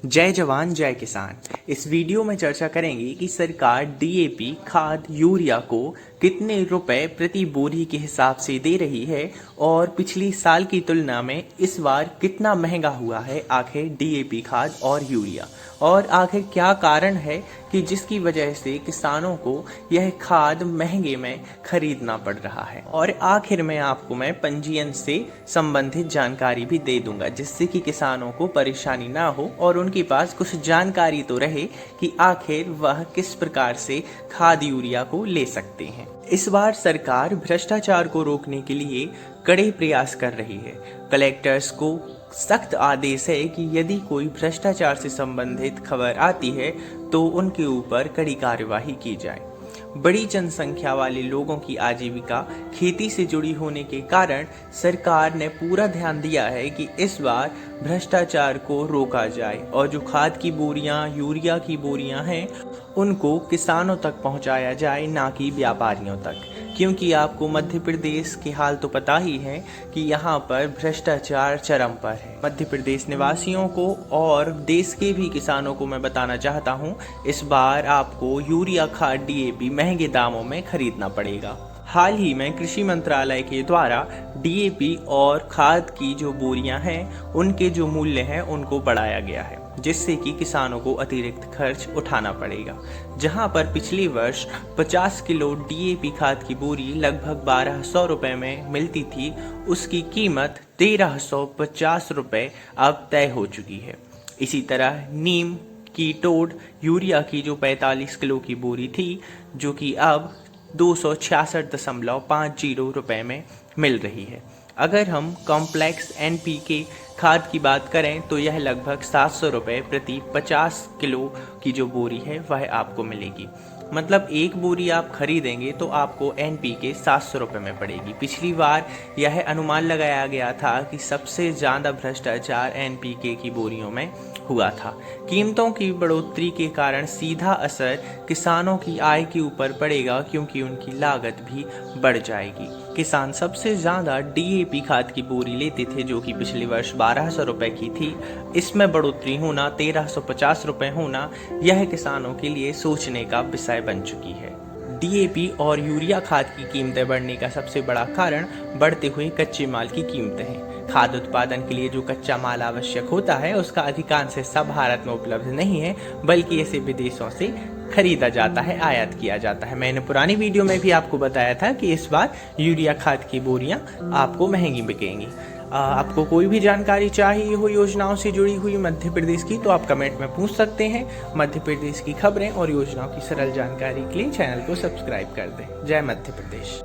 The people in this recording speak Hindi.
जय जवान जय किसान। इस वीडियो में चर्चा करेंगे कि सरकार डीएपी खाद यूरिया को कितने रुपए प्रति बोरी के हिसाब से दे रही है और पिछली साल की तुलना में इस बार कितना महंगा हुआ है आखिर डीएपी खाद और यूरिया, और आखिर क्या कारण है कि जिसकी वजह से किसानों को यह खाद महंगे में खरीदना पड़ रहा है। और आखिर में आपको मैं पंजीयन से संबंधित जानकारी भी दे दूंगा जिससे कि किसानों को परेशानी ना हो और उनके पास कुछ जानकारी तो रहे कि आखिर वह किस प्रकार से खाद यूरिया को ले सकते हैं। इस बार सरकार भ्रष्टाचार को रोकने के लिए कड़े प्रयास कर रही है। कलेक्टर्स को सख्त आदेश है कि यदि कोई भ्रष्टाचार से संबंधित खबर आती है तो उनके ऊपर कड़ी कार्यवाही की जाए। बड़ी जनसंख्या वाले लोगों की आजीविका खेती से जुड़ी होने के कारण सरकार ने पूरा ध्यान दिया है कि इस बार भ्रष्टाचार को रोका जाए और जो खाद की बोरियां, यूरिया की बोरियां हैं उनको किसानों तक पहुंचाया जाए, ना कि व्यापारियों तक। क्योंकि आपको मध्य प्रदेश के हाल तो पता ही है कि यहाँ पर भ्रष्टाचार चरम पर है। मध्य प्रदेश निवासियों को और देश के भी किसानों को मैं बताना चाहता हूँ, इस बार आपको यूरिया खाद डीएपी महंगे दामों में खरीदना पड़ेगा। हाल ही में कृषि मंत्रालय के द्वारा डीएपी और खाद की जो बोरियां हैं उनके जो मूल्य हैं उनको बढ़ाया गया है, जिससे कि किसानों को अतिरिक्त खर्च उठाना पड़ेगा। जहां पर पिछले वर्ष 50 किलो डीएपी खाद की बोरी लगभग 1200 रुपये में मिलती थी, उसकी कीमत 1350 रुपये अब तय हो चुकी है। इसी तरह नीम की टोड यूरिया की जो 45 किलो की बोरी थी, जो कि अब 266.50 रुपये में मिल रही है। अगर हम कॉम्प्लेक्स एनपीके खाद की बात करें तो यह लगभग 700 रुपये प्रति 50 किलो की जो बोरी है वह आपको मिलेगी। मतलब एक बोरी आप खरीदेंगे तो आपको एनपीके 700 रुपये में पड़ेगी। पिछली बार यह अनुमान लगाया गया था कि सबसे ज़्यादा भ्रष्टाचार एनपीके की बोरियों में हुआ था। कीमतों की बढ़ोतरी के कारण सीधा असर किसानों की आय के ऊपर पड़ेगा, क्योंकि उनकी लागत भी बढ़ जाएगी। किसान सबसे ज़्यादा डीएपी खाद की बोरी लेते थे, जो कि पिछले वर्ष 1200 रुपये की थी। इसमें बढ़ोतरी होना, 1350 रुपये होना, यह किसानों के लिए सोचने का विषय बन चुकी है। डीएपी और यूरिया खाद की कीमतें बढ़ने का सबसे बड़ा कारण बढ़ते हुए कच्चे माल की कीमतें हैं। खाद उत्पादन के लिए जो कच्चा माल आवश्यक होता है उसका अधिकांश हिस्सा भारत में उपलब्ध नहीं है, बल्कि इसे विदेशों से खरीदा जाता है, आयात किया जाता है। मैंने पुरानी वीडियो में भी आपको बताया था कि इस बार यूरिया खाद की बोरियां आपको महंगी बिकेंगी। आपको कोई भी जानकारी चाहिए हो योजनाओं से जुड़ी हुई मध्य प्रदेश की तो आप कमेंट में पूछ सकते हैं। मध्य प्रदेश की खबरें और योजनाओं की सरल जानकारी के लिए चैनल को सब्सक्राइब कर दें। जय मध्य प्रदेश।